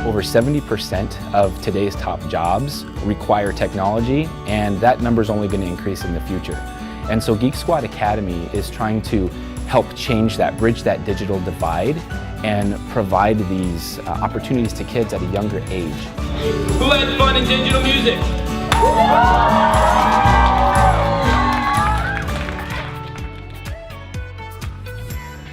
Over 70% of today's top jobs require technology, and that number is only going to increase in the future. And so Geek Squad Academy is trying to help change that, bridge that digital divide, and provide these opportunities to kids at a younger age. Who has fun in digital music?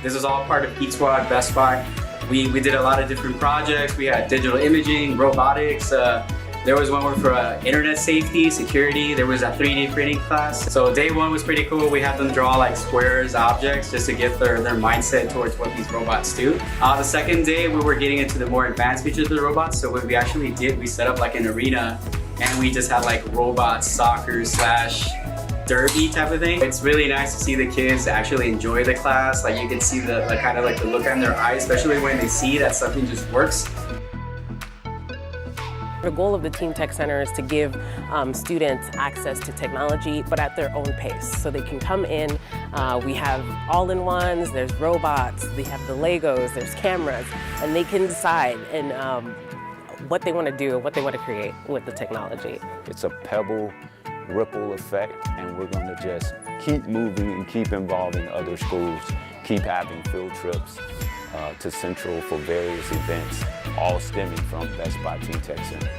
This is all part of Geek Squad, Best Buy. We did a lot of different projects. We had digital imaging, robotics. There was one for internet safety, security. There was a 3D printing class. So day one was pretty cool. We had them draw like squares, objects, just to get their mindset towards what these robots do. The second day, we were getting into the more advanced features of the robots. So what we actually did, we set up like an arena, and we just had like robot soccer / derby type of thing. It's really nice to see the kids actually enjoy the class. Like you can see the kind of like the look on their eyes, especially when they see that something just works. The goal of the Team Tech Center is to give students access to technology, but at their own pace. So they can come in, we have all-in-ones, there's robots, we have the Legos, there's cameras, and they can decide what they want to do, what they want to create with the technology. It's a pebble ripple effect, and we're going to just keep moving and keep involving other schools, keep having field trips to Central for various events, all stemming from Best Buy Team Tech Center.